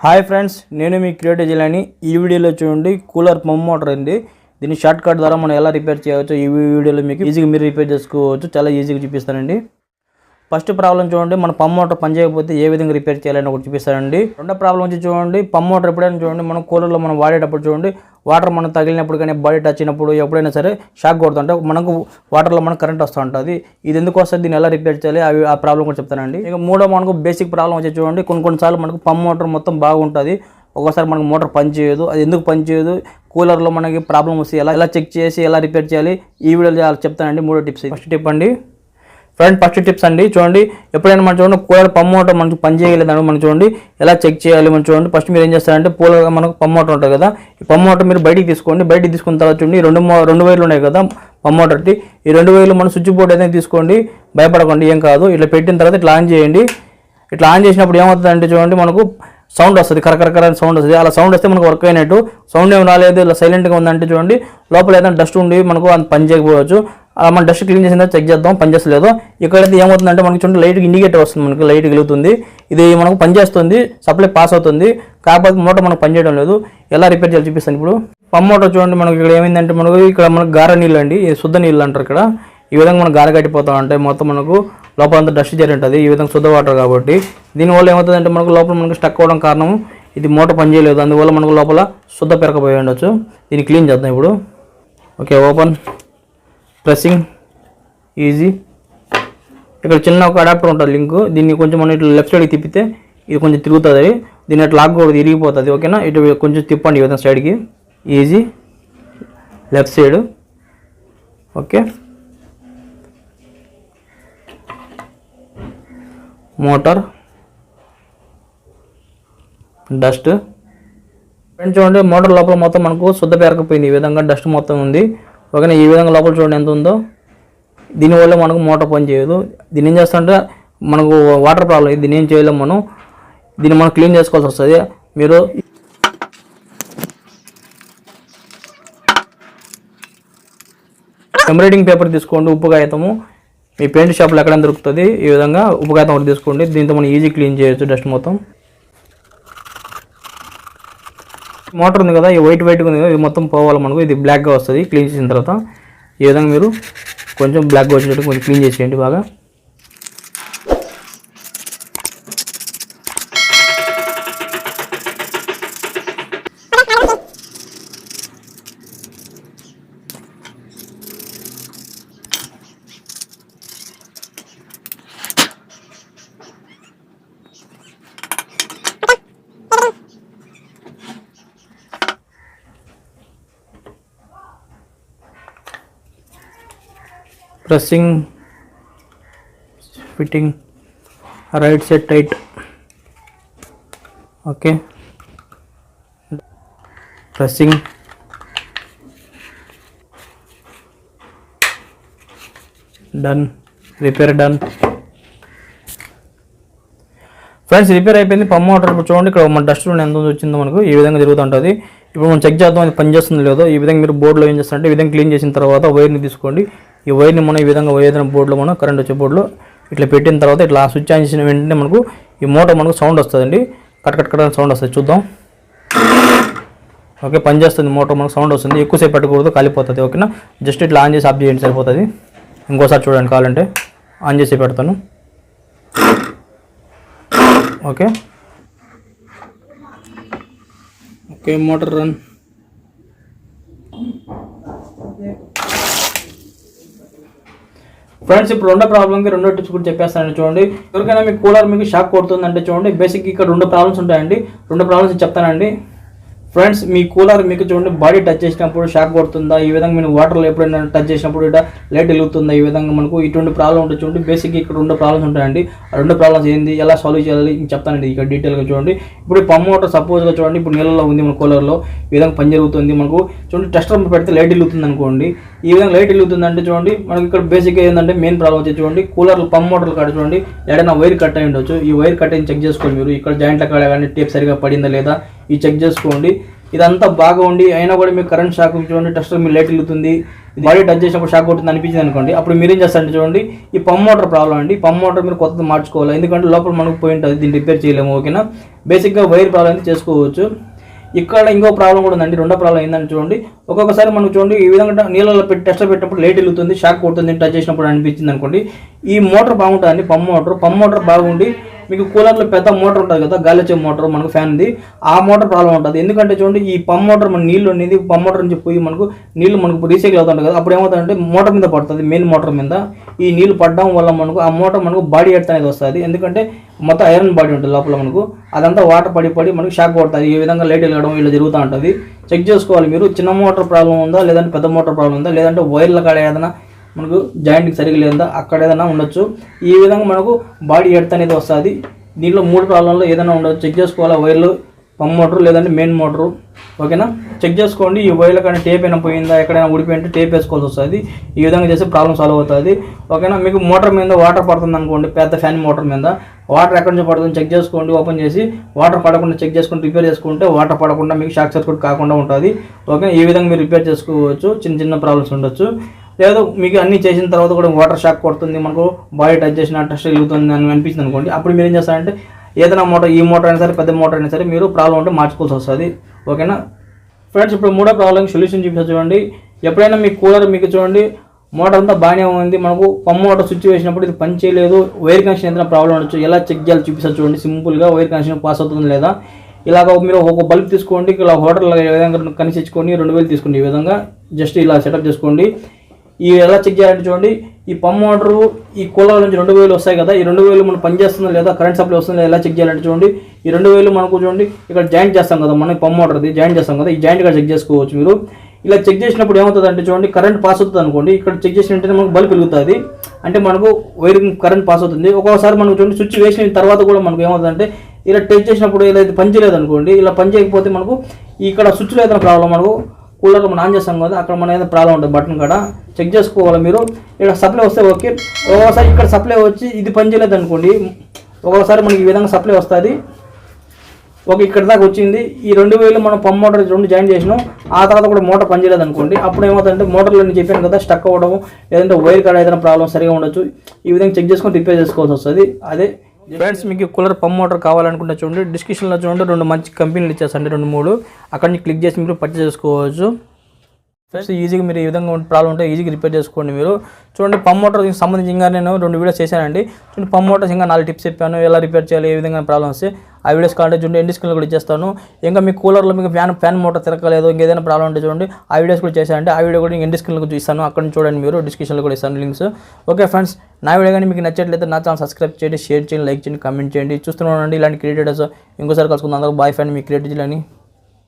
Hi friends, నేను మీ creative జిల్లాని. ఈ వీడియోలో చూడండి కూలర్ పంప్ మోటార్ అండి. దీన్ని షార్ట్ కట్ ద్వారా మనం ఎలా రిపేర్ చేయవచ్చు ఈ వీడియోలో మీకు ఈజీగా మీరు రిపేర్ చేసుకోవచ్చు. చాలా ఈజీగా చూపిస్తానండి. ఫస్ట్ ప్రాబ్లం చూడండి, మన పంప్ మోటార్ పనిచేయకపోతే ఏ విధంగా రిపేర్ చేయాలని ఒకటి చూపిస్తానండి. రెండో ప్రాబ్లం వచ్చి చూడండి, పంప్ మోటార్ ఎప్పుడైనా చూడండి మనం కూలర్లో మనం వాడేటప్పుడు చూడండి వాటర్ మనం తగిలినప్పుడు కానీ బాడీ టచ్ అయినప్పుడు ఎప్పుడైనా సరే షాక్ కొడుతుంటే మనకు వాటర్లో మనకు కరెంట్ వస్తూ ఉంటుంది. ఇది ఎందుకు వస్తుంది, దీన్ని ఎలా రిపేర్ చేయాలి ఆ ప్రాబ్లం కూడా చెప్తానండి. ఇక మూడో మనకు బేసిక్ ప్రాబ్లం వచ్చి చూడండి, కొన్నిసార్లు మనకు పంప్ మోటార్ మొత్తం బాగుంటుంది, ఒకసారి మనకు మోటార్ పనిచేయదు. అది ఎందుకు పనిచేయదు, కూలర్లో మనకి ప్రాబ్లం వస్తే ఎలా చెక్ చేసి ఎలా రిపేర్ చేయాలి ఈ వీడియోలో చెప్తానండి. మూడో టిప్స్. ఫస్ట్ టిప్ అండి ఫ్రెండ్, ఫస్ట్ టిప్స్ అండి. చూడండి, ఎప్పుడైనా మనం చూడండి కూలర్ పంప్ మోటార్ మనకు పని చేయలేదని మనం చూడండి ఎలా చెక్ చేయాలి. మనం చూడండి ఫస్ట్ మీరు ఏం చేస్తారంటే కూలర్ మనకు పంప్ మోటార్ ఉంటుంది కదా, ఈ పంప్ మోటార్ మీరు బయటికి తీసుకోండి. బయటికి తీసుకున్న తర్వాత చూడండి రెండు వైర్లు ఉన్నాయి కదా పంప్ మోటార్కి, ఈ రెండు వైర్లు మనం స్విచ్ బోర్డ్ ఏదైనా తీసుకోండి, భయపడకండి, ఏం కాదు. ఇట్లా పెట్టిన తర్వాత ఇట్లా ఆన్ చేయండి. ఇట్లా ఆన్ చేసినప్పుడు ఏమవుతుందంటే చూడండి మనకు సౌండ్ వస్తుంది, కరకరకర సౌండ్ వస్తుంది. అలా సౌండ్ వస్తే మనకు వర్క్ అయినట్టు. సౌండ్ ఏమి రాలేదు, ఇలా సైలెంట్గా ఉందంటే చూడండి లోపల ఏదైనా డస్ట్ ఉండి మనకు అంత పని చేయకపోవచ్చు. మన డస్ట్ క్లీన్ చేసిన చెక్ చేద్దాం పని చేస్తలేదు. ఇక్కడైతే ఏమవుతుందంటే మనకి చూడండి లైట్గా ఇండికేటర్ వస్తుంది, మనకి లైట్ వెలుగుతుంది. ఇది మనకు పనిచేస్తుంది, సప్లై పాస్ అవుతుంది, కాకపోతే మోటార్ మనకు పనిచేయడం లేదు. ఎలా రిపేర్ చేయాలి చూపిస్తాను ఇప్పుడు. పంప్ మోటార్ చూడండి మనకి ఇక్కడ ఏమైందంటే మనకు ఇక్కడ మనకు గార నీళ్ళు అండి, శుద్ధ నీళ్ళు అంటారు ఇక్కడ. ఈ విధంగా మనకు గార కట్టిపోతూ ఉంటాయి, మొత్తం మనకు లోపల అంతా డస్ట్ చేరి ఉంటుంది. ఈ విధంగా శుద్ధ వాటర్ కాబట్టి దీనివల్ల ఏమవుతుందంటే మనకు లోపల మనకు స్టక్ అవ్వడం కారణం ఇది మోటార్ పనిచేయలేదు, అందువల్ల మనకు లోపల శుద్ధ పెరకపోయి ఉండొచ్చు. దీన్ని క్లీన్ చేద్దాం ఇప్పుడు. Okay, open, pressing, easy. ఇక్కడ చిన్న ఒక అడాప్టర్ ఉంటుంది లింక్, దీన్ని కొంచెం మనం ఇట్లా లెఫ్ట్ సైడ్కి తిప్పితే ఇది కొంచెం తిరుగుతుంది. దీన్ని అట్లా లాక్ కూడా ఇరిగిపోతుంది. ఓకేనా, ఇటు కొంచెం తిప్పండి ఈ విధంగా సైడ్కి, easy, left side. Okay, motor, dust. Friends చూడండి మోటార్ లోపల మొత్తం మనకు శుద్ధ పేరకపోయింది, ఈ విధంగా డస్ట్ మొత్తం ఉంది. ఓకేనా, ఈ విధంగా లోపల చూడండి ఎంత ఉందో. దీనివల్ల మనకు మోటార్ పని చేయదు. దీన్ని ఏం చేస్తుంటే మనకు వాటర్ ప్రాబ్లం, దీన్ని ఏం చేయలేము మనం. దీన్ని మనం క్లీన్ చేసుకోవాల్సి వస్తుంది. మీరు ఎంబ్రాయిడింగ్ పేపర్ తీసుకోండి, ఉప్పు కాగితము, మీ పెయింట్ షాప్లో ఎక్కడైనా దొరుకుతుంది. ఈ విధంగా ఉప్పు కాగితం ఒకటి తీసుకోండి, దీంతో మనం ఈజీ క్లీన్ చేయొచ్చు డస్ట్ మొత్తం. మోటార్ ఉంది కదా, ఈ వైట్ ఉంది కదా, ఇది మొత్తం పోవాలి మనకు. ఇది బ్లాక్గా వస్తుంది క్లీన్ చేసిన తర్వాత. ఈ విధంగా మీరు కొంచెం బ్లాక్గా వచ్చేటట్టు కొంచెం క్లీన్ చేసేయండి బాగా. Pressing, fitting, right set tight. Okay, pressing, done, repair done. Friends repair అయిపోయింది పంప్ మోటార్. ఇప్పుడు చూడండి ఇక్కడ మన డస్ట్ ఎంత వచ్చిందో మనకు ఈ విధంగా జరుగుతుంటుంది. ఇప్పుడు మనం చెక్ చేద్దాం అది పనిచేస్తుందో లేదో. ఈ విధంగా మీరు బోర్డులో ఏం చేస్తారంటే ఈ విధంగా క్లీన్ చేసిన తర్వాత వైర్ని తీసుకోండి. ఈ వైర్ని మనం ఈ విధంగా ఏదైనా బోర్డులో మనం కరెంట్ వచ్చే బోర్డులో ఇట్లా పెట్టిన తర్వాత ఇట్లా స్విచ్ ఆన్ చేసిన వెంటనే మనకు ఈ మోటార్ మనకు సౌండ్ వస్తుందండి, కట్ కట్ కట్ సౌండ్ వస్తుంది. చూద్దాం. ఓకే, పనిచేస్తుంది మోటార్, మనకు సౌండ్ వస్తుంది. ఎక్కువసేపు పెట్టకూడదు, కాలిపోతుంది. ఓకేనా, జస్ట్ ఇట్లా ఆన్ చేసి ఆఫ్ చేయండి సరిపోతుంది. ఇంకోసారి చూడండి కావాలంటే ఆన్ చేసి పెడతాను. Okay okay, motor run. Friends ఇప్పుడు రెండో ప్రాబ్లంకి రెండో టిప్స్ కూడా చెప్పేస్తానండి. చూడండి, ఎవరికైనా మీకు కూలర్ మీకు షాక్ కొడుతుందంటే చూడండి బేసిక్ ఇక్కడ రెండు ప్రాబ్లమ్స్ ఉంటాయండి. రెండు ప్రాబ్లమ్స్ చెప్తానండి. ఫ్రెండ్స్ మీ కూలర్ మీకు చూడండి బాడీ టచ్ చేసినప్పుడు షాక్ కొడుతుందా, ఈ విధంగా మీరు వాటర్లో ఎప్పుడైనా టచ్ చేసినప్పుడు ఇట్లా లైట్ వెలుగుతుందా, ఈ విధంగా మనకు ఇటువంటి ప్రాబ్లం ఉంటుంది. చూడండి బేసిక్ ఇక్కడ రెండు ప్రాబ్లమ్స్ ఉంటాయండి. ఆ రెండు ప్రాబ్లమ్స్ ఏంది, ఎలా సాల్వ్ చేయాలి చెప్తానండి ఇక్కడ డీటెయిల్గా. చూడండి ఇప్పుడు పంప్ మోటార్ సపోజ్గా చూడండి ఇప్పుడు నీళ్ళలో ఉంది మన కూలర్లో, ఈ విధంగా పని జరుగుతుంది. మనకు చూడండి టెస్టర్ పెడితే లైట్ వెలుగుతుంది అనుకోండి, ఈ విధంగా లైట్ వెలుగుతుంది అంటే చూడండి మనకి ఇక్కడ బేసిక్గా ఏంటంటే మెయిన్ ప్రాబ్లం వచ్చి చూడండి కూలర్లు పంప్ మోటార్లు కాడ చూడండి ఏదైనా వైర్ కట్ అయి ఉండొచ్చు. ఈ వైర్ కట్ అయ్యి చెక్ చేసుకోండి మీరు. ఇక్కడ జాయింట్ల కాడ కానీ టేప్ సరిగా పడిందా లేదా ఈ చెక్ చేసుకోండి. ఇదంతా బాగా ఉండి అయినా కూడా మీకు కరెంట్ షాక్ చూడండి టెస్టర్ మీ లైట్ వెలుగుతుంది, బాడీ టచ్ చేసినప్పుడు షాక్ కొట్టింది అనిపించింది అనుకోండి, అప్పుడు మీరేం చేస్తారంటే చూడండి, ఈ పంప్ మోటార్ ప్రాబ్లం అండి. పంప్ మోటార్ మీరు కొత్తది మార్చుకోవాలి, ఎందుకంటే లోపల మనకు పోయి ఉంటుంది, దీన్ని రిపేర్ చేయలేము. ఓకేనా, బేసిక్గా వైర్ ప్రాబ్లం అయితే చేసుకోవచ్చు. ఇక్కడ ఇంకో ప్రాబ్లం కూడా ఉందండి. రెండో ప్రాబ్లం ఏంటంటే చూడండి, ఒక్కొక్కసారి మనకు చూడండి ఈ విధంగా నీళ్ళలో పెట్టి టెస్ట్ పెట్టినప్పుడు లైట్ వెళ్తుంది, షాక్ కొడుతుంది, టచ్ చేసినప్పుడు అనిపించింది అనుకోండి. ఈ మోటార్ బాగుంటుందండి, పంప్ మోటార్ బాగుండి మీకు కూలర్లో పెద్ద మోటార్ ఉంటుంది కదా, గాలి వచ్చే మోటార్ మనకు ఫ్యాన్ది, ఆ మోటార్ ప్రాబ్లం ఉంటుంది. ఎందుకంటే చూడండి ఈ పంప్ మోటార్ మన నీళ్ళు అనేది పంప్ మోటార్ నుంచి పోయి నీళ్ళు మనకు రీసైకిల్ అవుతుంటుంది కదా, అప్పుడు ఏమవుతుందంటే మోటార్ మీద పడుతుంది, మెయిన్ మోటార్ మీద. ఈ నీళ్ళు పడడం వల్ల మనకు ఆ మోటార్ మనకు బాడీ ఎర్త్ అనేది వస్తుంది. ఎందుకంటే మొత్తం ఐరన్ బాడీ ఉంటుంది లోపల, మనకు అదంతా వాటర్ పడి మనకు షాక్ కొడుతుంది. ఈ విధంగా లైట్ వెళ్ళడం ఇలా జరుగుతూ ఉంటుంది. చెక్ చేసుకోవాలి మీరు, చిన్న మోటార్ ప్రాబ్లం ఉందా, లేదంటే పెద్ద మోటార్ ప్రాబ్లం ఉందా, లేదంటే వైర్ల కాడ ఏదైనా మనకు జాయింట్కి సరిగ్గా లేదా అక్కడ ఏదైనా ఉండొచ్చు. ఈ విధంగా మనకు బాడీ ఎర్త్ అనేది వస్తుంది. దీంట్లో 3 ప్రాబ్లంలో ఏదైనా ఉండొచ్చు. చెక్ చేసుకోవాలి, వైర్లు, పంప్ మోటార్ లేదంటే మెయిన్ మోటరు. ఓకేనా, చెక్ చేసుకోండి. ఈ వైర్ల కానీ టేప్ అయినా పోయిందా, ఎక్కడైనా ఊడిపోయింటే టేప్ వేసుకోవాల్సి వస్తుంది. ఈ విధంగా చేస్తే ప్రాబ్లం సాల్వ్ అవుతుంది. ఓకేనా, మీకు మోటార్ మీద వాటర్ పడుతుంది అనుకోండి, పెద్ద ఫ్యాన్ మోటార్ మీద వాటర్ ఎక్కడి నుంచి పడుతుంది చెక్ చేసుకోండి. ఓపెన్ చేసి వాటర్ పడకుండా చెక్ చేసుకుని రిపేర్ చేసుకుంటే వాటర్ పడకుండా మీకు షాక్ సర్క్యూట్ కాకుండా ఉంటుంది. ఓకే, ఈ విధంగా మీరు రిపేర్ చేసుకోవచ్చు. చిన్న ప్రాబ్లమ్స్ ఉండొచ్చు. లేదా మీకు అన్నీ చేసిన తర్వాత కూడా వాటర్ షాక్ కొడుతుంది, మనకు బాడీ టచ్ చేసిన టెస్ట్ వెళ్తుంది అని అనిపించింది అనుకోండి, అప్పుడు మీరు ఏం చేస్తారంటే ఏదైనా మోటార్, ఈ మోటార్ అయినా సరే పెద్ద మోటార్ అయినా సరే మీరు ప్రాబ్లం ఉంటే మార్చుకోవాల్సి వస్తుంది. ఓకేనా ఫ్రెండ్స్, ఇప్పుడు 3వ ప్రాబ్లం సొల్యూషన్ చూపిస్తా చూడండి. ఎప్పుడైనా మీ కూలర్ మీకు చూడండి మోటార్ అంతా బాగానే ఉంది, మనకు పంప్ మోటార్ స్విచ్ వేసినప్పుడు ఇది పని చేయలేదు, వైర్ కనెక్షన్ ఏదైనా ప్రాబ్లం ఉండొచ్చు. ఎలా చెక్ చేయాలి చూపిస్తా చూడండి. సింపుల్గా వైర్ కనెక్షన్ పాస్ అవుతుంది లేదా, ఇలాగ మీరు ఒక బల్బ్ తీసుకోండి, ఇలా హోటల్ విధంగా కనిపించుకొని 2000 తీసుకోండి. ఈ విధంగా జస్ట్ ఇలా సెటప్ చేసుకోండి. ఈ ఎలా చెక్ చేయాలంటే చూడండి, ఈ పంప్ మోటారు ఈ కూలర్ నుంచి 2000 వస్తాయి కదా, ఈ 2000 మనం పనిచేస్తుందా లేదా, కరెంట్ సప్లై వస్తుందా ఎలా చెక్ చేయాలంటే చూడండి, ఈ 2000 మనకు చూడండి ఇక్కడ జాయింట్ చేస్తాం కదా, మనం పంప్ మోటార్ది జాయింట్ చేస్తాం కదా, ఈ జాయింట్గా చెక్ చేసుకోవచ్చు మీరు. ఇలా చెక్ చేసినప్పుడు ఏమవుతుంది అంటే చూడండి, కరెంట్ పాస్ అవుతుంది అనుకోండి, ఇక్కడ చెక్ చేసినట్టే మనకు బల్బ్ వెలుగుతుంది, అంటే మనకు వైరింగ్ కరెంట్ పాస్ అవుతుంది. ఒక్కొక్కసారి మనకు చూడండి స్విచ్ వేసిన తర్వాత కూడా మనకు ఏమవుతుందంటే ఇలా టచ్ చేసినప్పుడు ఇలా పని చేయలేదు అనుకోండి, ఇలా పని చేయకపోతే మనకు ఇక్కడ స్విచ్లో ఏదైనా ప్రాబ్లం, మనకు కూలర్లో మనం ఆన్ చేస్తాం కదా, అక్కడ మన ఏదైనా ప్రాబ్లం ఉంటుంది బటన్ కాడ చెక్ చేసుకోవాలి మీరు. ఇక్కడ సప్లై వస్తే ఓకే, ఒక్కొక్కసారి ఇక్కడ సప్లై వచ్చి ఇది పని చేయలేదు అనుకోండి, ఒక్కొక్కసారి మనకి ఈ విధంగా సప్లై వస్తుంది. ఓకే, ఇక్కడ దాకా వచ్చింది, ఈ 2000 మనం పంప్ మోటార్ 2 జాయిన్ చేసినాం, ఆ తర్వాత కూడా మోటార్ పనిచేయలేదు అనుకోండి, అప్పుడు ఏమవుతుందంటే మోటార్లో నేను చెప్పాను కదా స్టక్ అవ్వడం, లేదంటే వైర్ కాడ ఏదైనా ప్రాబ్లం సరిగా ఉండొచ్చు. ఈ విధంగా చెక్ చేసుకొని రిపేర్ చేసుకోవాల్సి వస్తుంది. అదే ఫ్రెండ్స్, మీకు కూలర్ పంప్ మోటార్ కావాలనుకుంటే చూడండి, డిస్క్రిప్షన్లో చూడండి 2 మంచి కంపెనీలు ఇచ్చేసండి, 2-3 అక్కడ నుంచి క్లిక్ చేసి మీరు పర్చేస్ చేసుకోవచ్చు. ఫ్రెండ్స్, ఈజీగా మీరు ఈ విధంగా ప్రాబ్లం ఉంటే ఈజీగా రిపేర్ చేసుకోండి మీరు. చూడండి, పంప్ మోటార్కి సంబంధించి ఇంకా నేను 2 వీడియోస్ చేశానండి. చూడండి, పంప్ మోటార్స్ ఇంకా 4 టిప్స్ చెప్పాను, ఎలా రిపేర్ చేయాలి, ఏ విధంగా ప్రాబ్లమ్ వస్తే. ఆ వీడియోస్ కావాలంటే చూడండి, ఎండ్ స్క్రీన్లో కూడా ఇచ్చేస్తాను. ఇంకా మీ కూలర్లో మీకు ఫ్యాన్ మోటార్ తిరగలేదు, ఇంకేదైనా ప్రాబ్లం ఉంటే చూడండి, ఆ వీడియోస్ కూడా చేశానంటే ఆ వీడియో కూడా ఎండ్ స్క్రీన్లో కూడా ఇస్తాను, అక్కడ నుంచి చూడండి మీరు. డిస్క్రిప్షన్లో కూడా ఇస్తాను లింక్స్. ఓకే ఫ్రెండ్స్, నా వీడియో కానీ మీకు నచ్చట్లయితే నా ఛానల్ సబ్స్క్రైబ్ చేయండి, షేర్ చేయండి, లైక్ చేయండి, కామెంట్ చేయండి. చూస్తున్నానండి ఇలాంటి క్రియేటర్స్. ఇంకోసారి కలుసుకుందాం. అందరూ బాయ్ ఫ్రెండ్, మీ క్రియేటివ్ అని.